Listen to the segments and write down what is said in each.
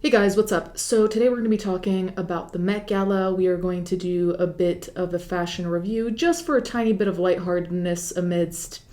Hey guys, what's up? So today we're going to be talking about the Met Gala. We are going to do a bit of a fashion review just for a tiny bit of lightheartedness amidst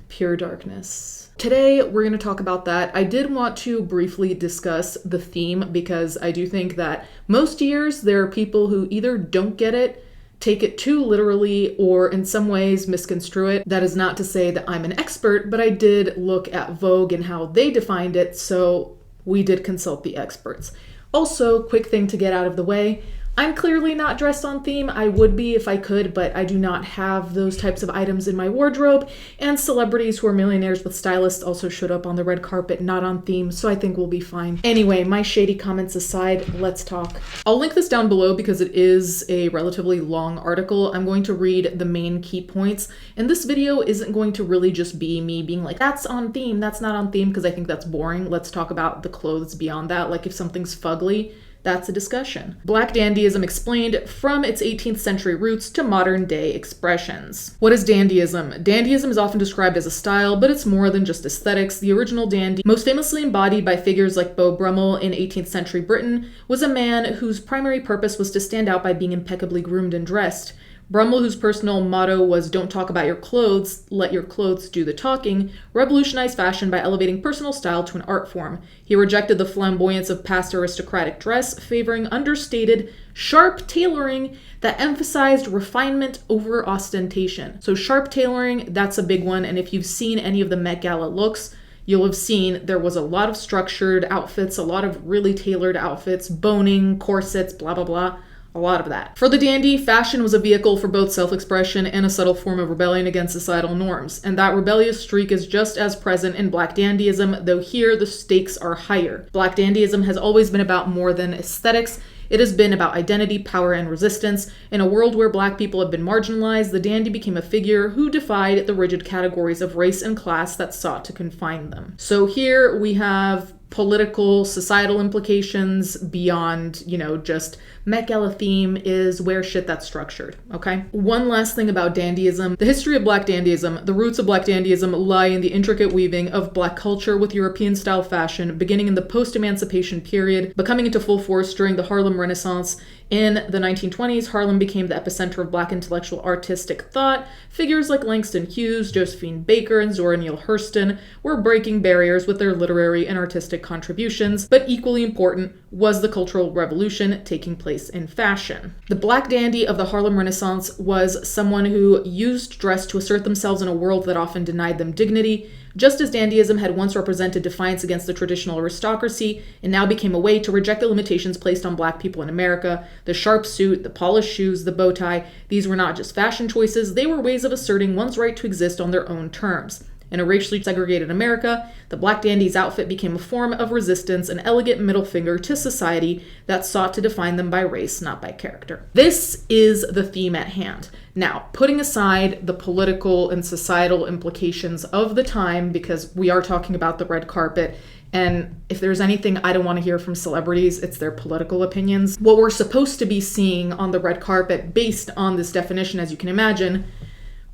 pure darkness. Today we're going to talk about that. I did want to briefly discuss the theme because I do think that most years there are people who either don't get it, take it too literally, or in some ways misconstrue it. That is not to say that I'm an expert, but I did look at Vogue and how they defined it, so we did consult the experts. Also, quick thing to get out of the way, I'm clearly not dressed on theme. I would be if I could, but I do not have those types of items in my wardrobe, and celebrities who are millionaires with stylists also showed up on the red carpet, not on theme, so I think we'll be fine. Anyway, my shady comments aside, let's talk. I'll link this down below because it is a relatively long article. I'm going to read the main key points, and this video isn't going to really just be me being like, that's on theme, that's not on theme, because I think that's boring. Let's talk about the clothes beyond that, like if something's fugly, that's a discussion. Black dandyism explained from its 18th century roots to modern day expressions. What is dandyism? Dandyism is often described as a style, but it's more than just aesthetics. The original dandy, most famously embodied by figures like Beau Brummel in 18th century Britain, was a man whose primary purpose was to stand out by being impeccably groomed and dressed. Brummel, whose personal motto was "Don't talk about your clothes, let your clothes do the talking," revolutionized fashion by elevating personal style to an art form. He rejected the flamboyance of past aristocratic dress, favoring understated, sharp tailoring that emphasized refinement over ostentation. So sharp tailoring, that's a big one, and if you've seen any of the Met Gala looks, you'll have seen there was a lot of structured outfits, a lot of really tailored outfits, boning, corsets, blah, blah, blah. A lot of that. For the dandy, fashion was a vehicle for both self-expression and a subtle form of rebellion against societal norms, and that rebellious streak is just as present in Black dandyism, though here the stakes are higher. Black dandyism has always been about more than aesthetics. It has been about identity, power, and resistance. In a world where Black people have been marginalized, the dandy became a figure who defied the rigid categories of race and class that sought to confine them. So here we have political, societal implications beyond, just Met Gala theme is where shit that's structured, okay? One last thing about dandyism. The history of Black dandyism. The roots of Black dandyism lie in the intricate weaving of Black culture with European-style fashion, beginning in the post-emancipation period, but coming into full force during the Harlem Renaissance. In the 1920s, Harlem became the epicenter of Black intellectual artistic thought. Figures like Langston Hughes, Josephine Baker, and Zora Neale Hurston were breaking barriers with their literary and artistic contributions, but equally important was the Cultural Revolution taking place in fashion. The Black dandy of the Harlem Renaissance was someone who used dress to assert themselves in a world that often denied them dignity. Just as dandyism had once represented defiance against the traditional aristocracy, it now became a way to reject the limitations placed on Black people in America. The sharp suit, the polished shoes, the bow tie, these were not just fashion choices, they were ways of asserting one's right to exist on their own terms. In a racially segregated America, the Black dandy's outfit became a form of resistance, an elegant middle finger to society that sought to define them by race, not by character. This is the theme at hand. Now, putting aside the political and societal implications of the time, because we are talking about the red carpet, and if there's anything I don't want to hear from celebrities, it's their political opinions. What we're supposed to be seeing on the red carpet, based on this definition, as you can imagine,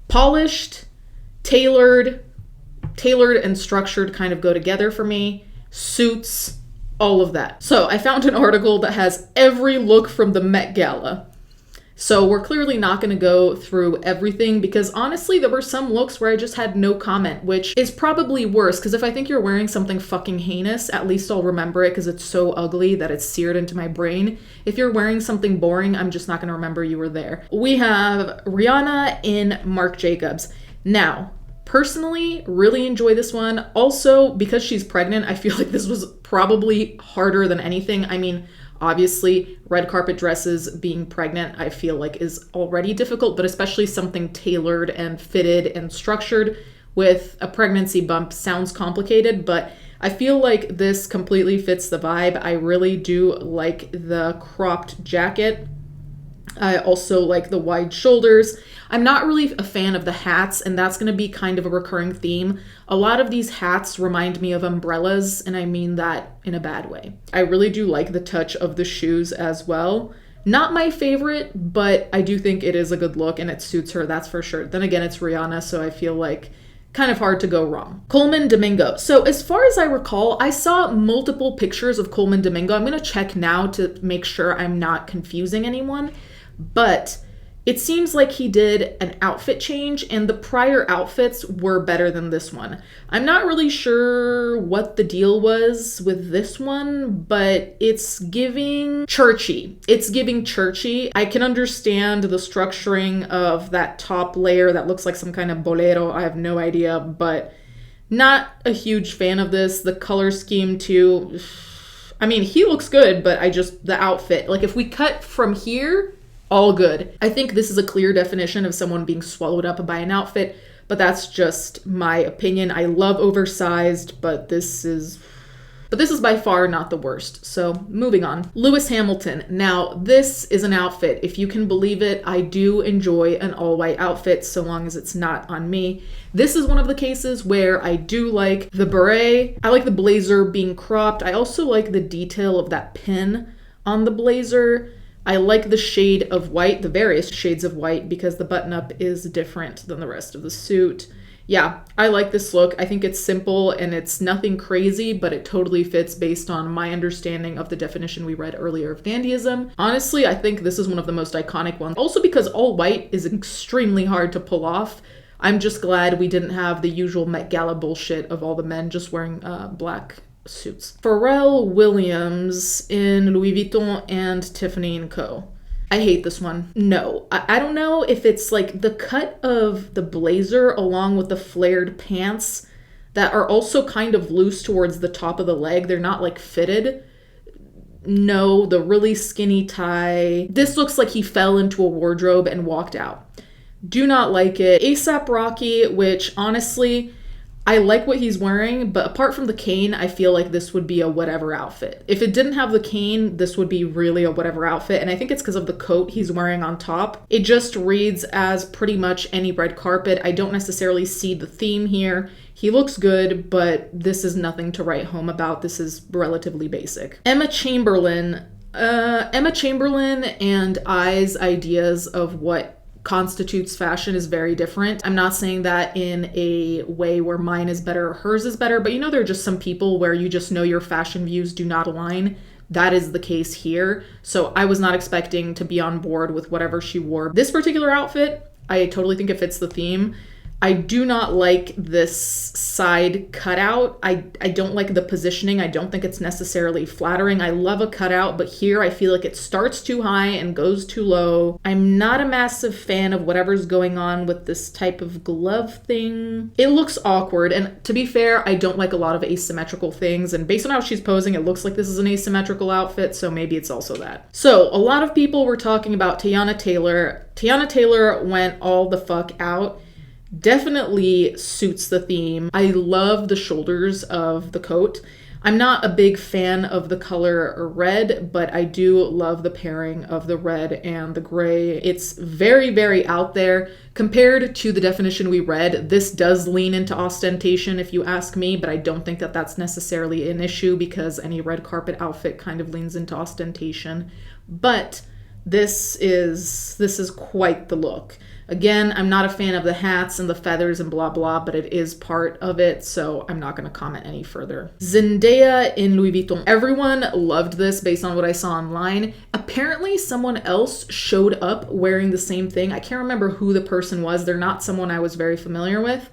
polished, tailored and structured kind of go together for me. Suits, all of that. So I found an article that has every look from the Met Gala. So we're clearly not going to go through everything because honestly, there were some looks where I just had no comment, which is probably worse because if I think you're wearing something fucking heinous, at least I'll remember it because it's so ugly that it's seared into my brain. If you're wearing something boring, I'm just not going to remember you were there. We have Rihanna in Marc Jacobs. Now, personally, really enjoy this one. Also, because she's pregnant, I feel like this was probably harder than anything. I mean, obviously, red carpet dresses, being pregnant, I feel like is already difficult, but especially something tailored and fitted and structured with a pregnancy bump sounds complicated, but I feel like this completely fits the vibe. I really do like the cropped jacket. I also like the wide shoulders. I'm not really a fan of the hats, and that's going to be kind of a recurring theme. A lot of these hats remind me of umbrellas, and I mean that in a bad way. I really do like the touch of the shoes as well. Not my favorite, but I do think it is a good look, and it suits her, that's for sure. Then again, it's Rihanna, so I feel like kind of hard to go wrong. Coleman Domingo. So as far as I recall, I saw multiple pictures of Coleman Domingo. I'm going to check now to make sure I'm not confusing anyone, but it seems like he did an outfit change, and the prior outfits were better than this one. I'm not really sure what the deal was with this one, but it's giving churchy. It's giving churchy. I can understand the structuring of that top layer that looks like some kind of bolero. I have no idea, but not a huge fan of this. The color scheme too. I mean, he looks good, but the outfit. Like if we cut from here, all good. I think this is a clear definition of someone being swallowed up by an outfit, but that's just my opinion. I love oversized, but this is by far not the worst. So moving on. Lewis Hamilton. Now, this is an outfit. If you can believe it, I do enjoy an all-white outfit so long as it's not on me. This is one of the cases where I do like the beret. I like the blazer being cropped. I also like the detail of that pin on the blazer. I like the shade of white, the various shades of white, because the button-up is different than the rest of the suit. Yeah, I like this look. I think it's simple and it's nothing crazy, but it totally fits based on my understanding of the definition we read earlier of dandyism. Honestly, I think this is one of the most iconic ones. Also because all white is extremely hard to pull off. I'm just glad we didn't have the usual Met Gala bullshit of all the men just wearing black suits. Pharrell Williams in Louis Vuitton and Tiffany & Co. I hate this one. No, I don't know if it's like the cut of the blazer along with the flared pants that are also kind of loose towards the top of the leg. They're not like fitted. No, the really skinny tie. This looks like he fell into a wardrobe and walked out. Do not like it. A$AP Rocky, which honestly, I like what he's wearing, but apart from the cane, I feel like this would be a whatever outfit. If it didn't have the cane, this would be really a whatever outfit, and I think it's because of the coat he's wearing on top. It just reads as pretty much any red carpet. I don't necessarily see the theme here. He looks good, but this is nothing to write home about. This is relatively basic. Emma Chamberlain and I's ideas of what constitutes fashion is very different. I'm not saying that in a way where mine is better or hers is better, but you know, there are just some people where you just know your fashion views do not align. That is the case here. So I was not expecting to be on board with whatever she wore. This particular outfit, I totally think it fits the theme. I do not like this side cutout. I don't like the positioning. I don't think it's necessarily flattering. I love a cutout, but here I feel like it starts too high and goes too low. I'm not a massive fan of whatever's going on with this type of glove thing. It looks awkward, and to be fair, I don't like a lot of asymmetrical things, and based on how she's posing, it looks like this is an asymmetrical outfit, so maybe it's also that. So, a lot of people were talking about Tiana Taylor. Tiana Taylor went all the fuck out. Definitely suits the theme. I love the shoulders of the coat. I'm not a big fan of the color red, but I do love the pairing of the red and the gray. It's very, very out there. Compared to the definition we read, this does lean into ostentation if you ask me, but I don't think that that's necessarily an issue because any red carpet outfit kind of leans into ostentation. But this is quite the look. Again, I'm not a fan of the hats and the feathers and blah blah, but it is part of it, so I'm not going to comment any further. Zendaya in Louis Vuitton. Everyone loved this based on what I saw online. Apparently, someone else showed up wearing the same thing. I can't remember who the person was. They're not someone I was very familiar with.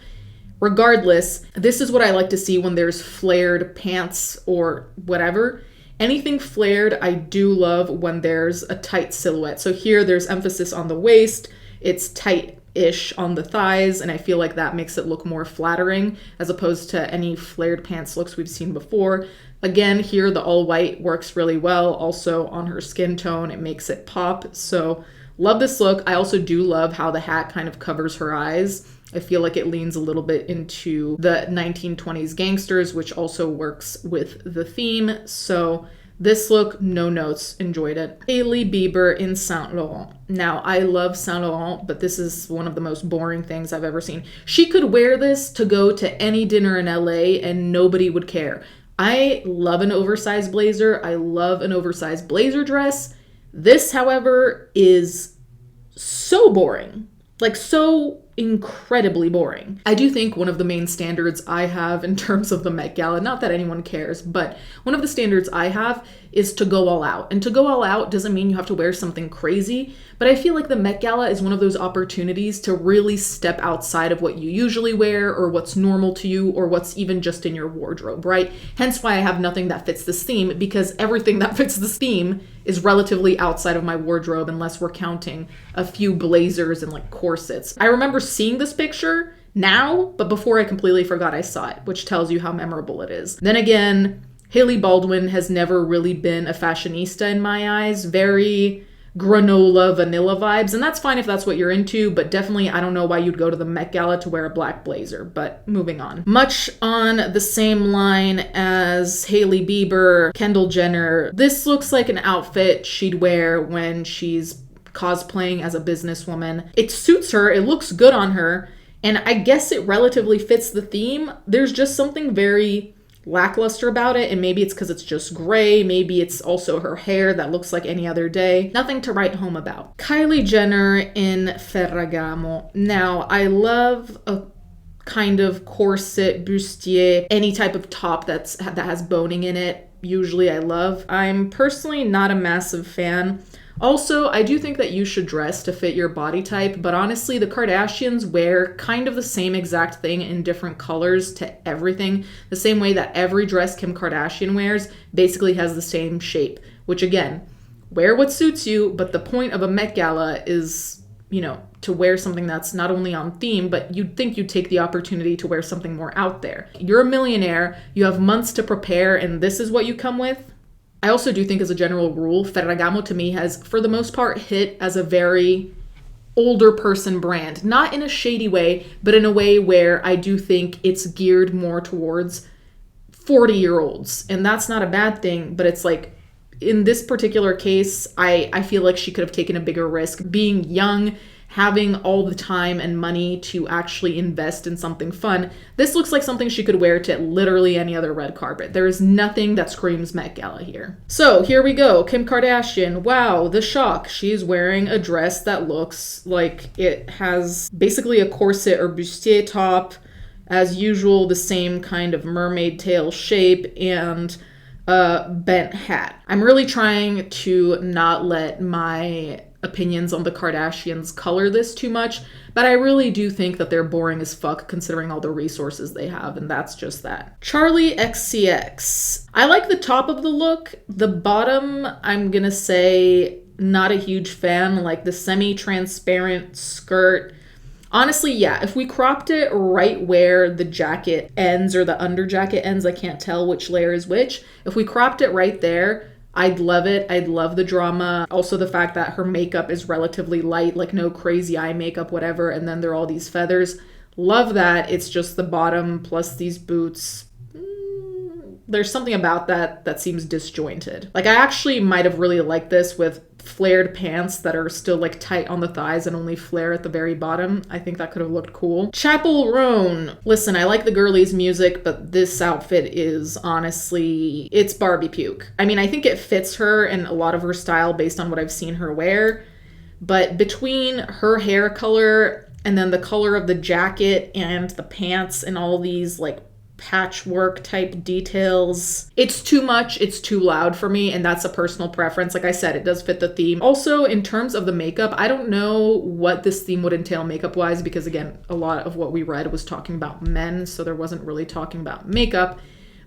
Regardless, this is what I like to see when there's flared pants or whatever. Anything flared, I do love when there's a tight silhouette. So here, there's emphasis on the waist. It's tight-ish on the thighs, and I feel like that makes it look more flattering as opposed to any flared pants looks we've seen before. Again, here the all-white works really well. Also on her skin tone, it makes it pop. So love this look. I also do love how the hat kind of covers her eyes. I feel like it leans a little bit into the 1920s gangsters, which also works with the theme. So this look, no notes, enjoyed it. Hailey Bieber in Saint Laurent. Now, I love Saint Laurent, but this is one of the most boring things I've ever seen. She could wear this to go to any dinner in LA and nobody would care. I love an oversized blazer. I love an oversized blazer dress. This, however, is so boring. Like, so incredibly boring. I do think one of the main standards I have in terms of the Met Gala, not that anyone cares, but one of the standards I have is to go all out. And to go all out doesn't mean you have to wear something crazy, but I feel like the Met Gala is one of those opportunities to really step outside of what you usually wear or what's normal to you or what's even just in your wardrobe, right? Hence why I have nothing that fits this theme, because everything that fits this theme is relatively outside of my wardrobe unless we're counting a few blazers and like corsets. I remember seeing this picture now, but before I completely forgot I saw it, which tells you how memorable it is. Then again, Hailey Baldwin has never really been a fashionista in my eyes. Very granola, vanilla vibes, and that's fine if that's what you're into, but definitely I don't know why you'd go to the Met Gala to wear a black blazer, but moving on. Much on the same line as Hailey Bieber, Kendall Jenner, this looks like an outfit she'd wear when she's cosplaying as a businesswoman. It suits her, it looks good on her, and I guess it relatively fits the theme. There's just something very lackluster about it, and maybe it's because it's just gray, maybe it's also her hair that looks like any other day. Nothing to write home about. Kylie Jenner in Ferragamo. Now, I love a kind of corset, bustier, any type of top that has boning in it. Usually I love. I'm personally not a massive fan. Also, I do think that you should dress to fit your body type, but honestly, the Kardashians wear kind of the same exact thing in different colors to everything, the same way that every dress Kim Kardashian wears basically has the same shape, which again, wear what suits you, but the point of a Met Gala is, you know, to wear something that's not only on theme, but you'd think you'd take the opportunity to wear something more out there. You're a millionaire, you have months to prepare, and this is what you come with? I also do think as a general rule, Ferragamo to me has, for the most part, hit as a very older person brand. Not in a shady way, but in a way where I do think it's geared more towards 40-year-olds. And that's not a bad thing, but it's like, in this particular case, I feel like she could have taken a bigger risk. Being young, having all the time and money to actually invest in something fun. This looks like something she could wear to literally any other red carpet. There is nothing that screams Met Gala here. So here we go. Kim Kardashian. Wow, the shock. She's wearing a dress that looks like it has basically a corset or bustier top. As usual, the same kind of mermaid tail shape and a bent hat. I'm really trying to not let my opinions on the Kardashians color this too much, but I really do think that they're boring as fuck considering all the resources they have, and that's just that. Charli XCX. I like the top of the look. The bottom, I'm gonna say, not a huge fan, like the semi-transparent skirt. Honestly, yeah, if we cropped it right where the jacket ends or the under jacket ends, I can't tell which layer is which. If we cropped it right there, I'd love it. I'd love the drama. Also the fact that her makeup is relatively light, like no crazy eye makeup, whatever, and then there are all these feathers. Love that. It's just the bottom plus these boots. There's something about that seems disjointed. Like I actually might have really liked this with flared pants that are still like tight on the thighs and only flare at the very bottom. I think that could have looked cool. Chapel Rune. Listen, I like the girlies music, but this outfit is honestly, it's Barbie puke. I mean, I think it fits her and a lot of her style based on what I've seen her wear, but between her hair color and then the color of the jacket and the pants and all these like patchwork type details, it's too much, it's too loud for me, and that's a personal preference. Like I said, it does fit the theme. Also, in terms of the makeup, I don't know what this theme would entail makeup wise, because again, a lot of what we read was talking about men, so there wasn't really talking about makeup,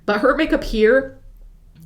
but her makeup here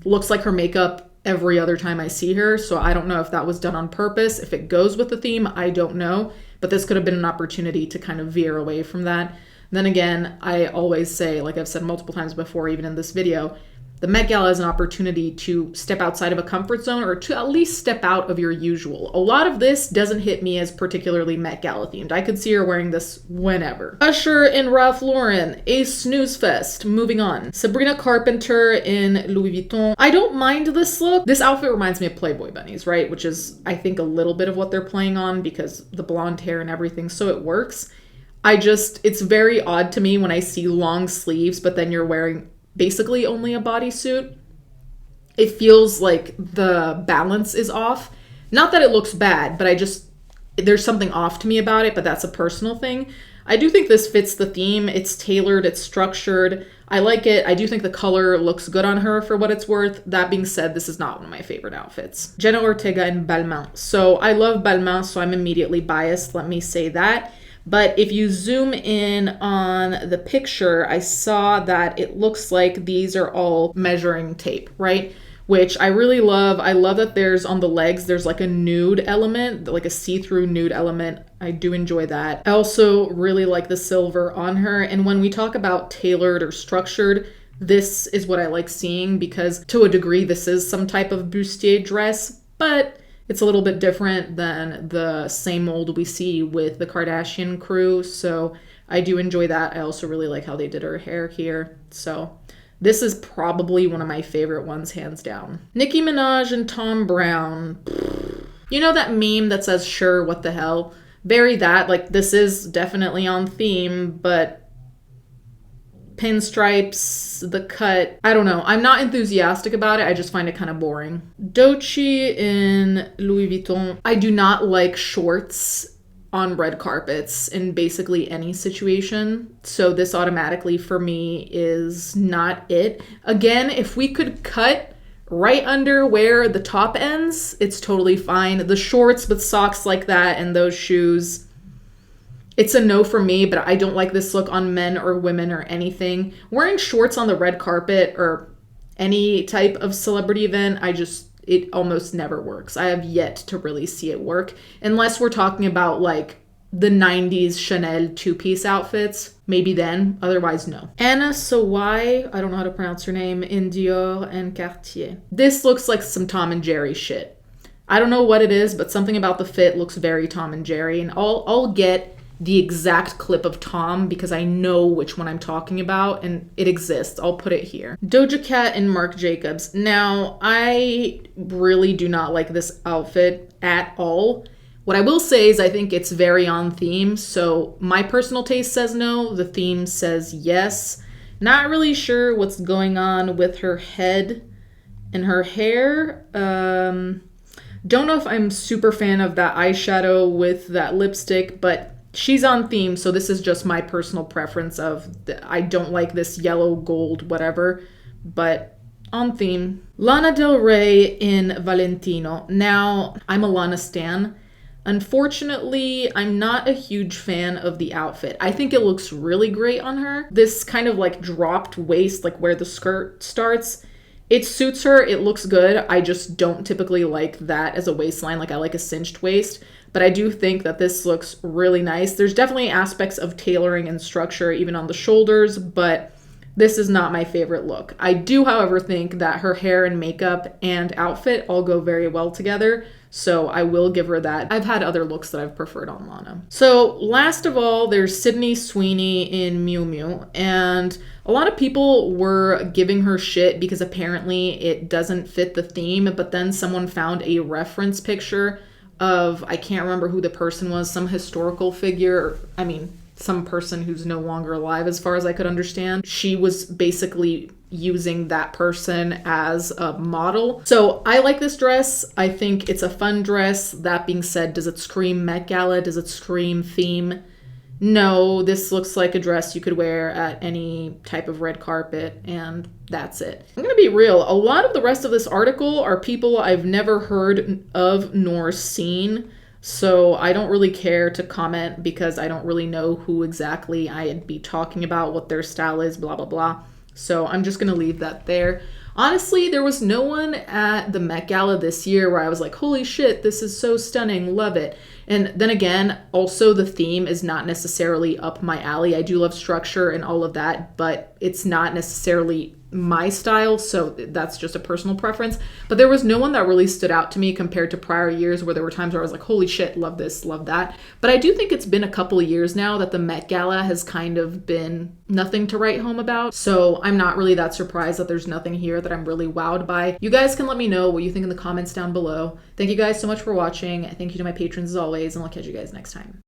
looks like her makeup every other time I see her, so I don't know if that was done on purpose. If it goes with the theme, I don't know, but this could have been an opportunity to kind of veer away from that. Then again, I always say, like I've said multiple times before, even in this video, the Met Gala is an opportunity to step outside of a comfort zone or to at least step out of your usual. A lot of this doesn't hit me as particularly Met Gala themed. I could see her wearing this whenever. Usher and Ralph Lauren, a snooze fest. Moving on. Sabrina Carpenter in Louis Vuitton. I don't mind this look. This outfit reminds me of Playboy bunnies, right? Which is, I think, a little bit of what they're playing on because the blonde hair and everything, so it works. It's very odd to me when I see long sleeves, but then you're wearing basically only a bodysuit. It feels like the balance is off. Not that it looks bad, but there's something off to me about it, but that's a personal thing. I do think this fits the theme. It's tailored, it's structured. I like it. I do think the color looks good on her for what it's worth. That being said, this is not one of my favorite outfits. Jenna Ortega in Balmain. So I love Balmain, so I'm immediately biased, let me say that. But if you zoom in on the picture, I saw that it looks like these are all measuring tape, right? Which I really love. I love that there's on the legs, there's like a nude element, like a see-through nude element. I do enjoy that. I also really like the silver on her. And when we talk about tailored or structured, this is what I like seeing because to a degree, this is some type of bustier dress, but it's a little bit different than the same mold we see with the Kardashian crew. So I do enjoy that. I also really like how they did her hair here. So this is probably one of my favorite ones, hands down. Nicki Minaj and Tom Brown. You know that meme that says, sure, what the hell? Very that. Like, this is definitely on theme, but pinstripes, the cut, I don't know. I'm not enthusiastic about it. I just find it kind of boring. Doechii in Louis Vuitton. I do not like shorts on red carpets in basically any situation. So this automatically for me is not it. Again, if we could cut right under where the top ends, it's totally fine. The shorts with socks like that and those shoes, it's a no for me, but I don't like this look on men or women or anything. Wearing shorts on the red carpet or any type of celebrity event, it almost never works. I have yet to really see it work, unless we're talking about like the 90s Chanel two-piece outfits. Maybe then, otherwise no. Anna Sawai, I don't know how to pronounce her name, in Dior and Cartier. This looks like some Tom and Jerry shit. I don't know what it is, but something about the fit looks very Tom and Jerry, and I'll get the exact clip of Tom because I know which one I'm talking about and it exists. I'll put it here. Doja Cat and Marc Jacobs. Now, I really do not like this outfit at all. What I will say is I think it's very on theme. So my personal taste says no. The theme says yes. Not really sure what's going on with her head and her hair. Don't know if I'm super fan of that eyeshadow with that lipstick, but she's on theme, so this is just my personal preference I don't like this yellow, gold, whatever, but on theme. Lana Del Rey in Valentino. Now, I'm a Lana stan. Unfortunately, I'm not a huge fan of the outfit. I think it looks really great on her. This kind of like dropped waist, like where the skirt starts, it suits her, it looks good. I just don't typically like that as a waistline. Like I like a cinched waist. But I do think that this looks really nice. There's definitely aspects of tailoring and structure even on the shoulders, but this is not my favorite look. I do, however, think that her hair and makeup and outfit all go very well together, so I will give her that. I've had other looks that I've preferred on Lana. So last of all, there's Sydney Sweeney in Miu Miu, and a lot of people were giving her shit because apparently it doesn't fit the theme, but then someone found a reference picture of, I can't remember who the person was, some historical figure, some person who's no longer alive as far as I could understand. She was basically using that person as a model. So I like this dress. I think it's a fun dress. That being said, does it scream Met Gala? Does it scream theme? No, this looks like a dress you could wear at any type of red carpet, and that's it. I'm gonna be real. A lot of the rest of this article are people I've never heard of nor seen, so I don't really care to comment because I don't really know who exactly I'd be talking about, what their style is, blah, blah, blah. So I'm just gonna leave that there. Honestly, there was no one at the Met Gala this year where I was like, holy shit, this is so stunning, love it. And then again, also the theme is not necessarily up my alley. I do love structure and all of that, but it's not necessarily my style, so that's just a personal preference. But there was no one that really stood out to me compared to prior years where there were times where I was like, holy shit, love this, love that. But I do think it's been a couple of years now that the Met Gala has kind of been nothing to write home about. So I'm not really that surprised that there's nothing here that I'm really wowed by. You guys can let me know what you think in the comments down below. Thank you guys so much for watching. Thank you to my patrons as always, and I'll catch you guys next time.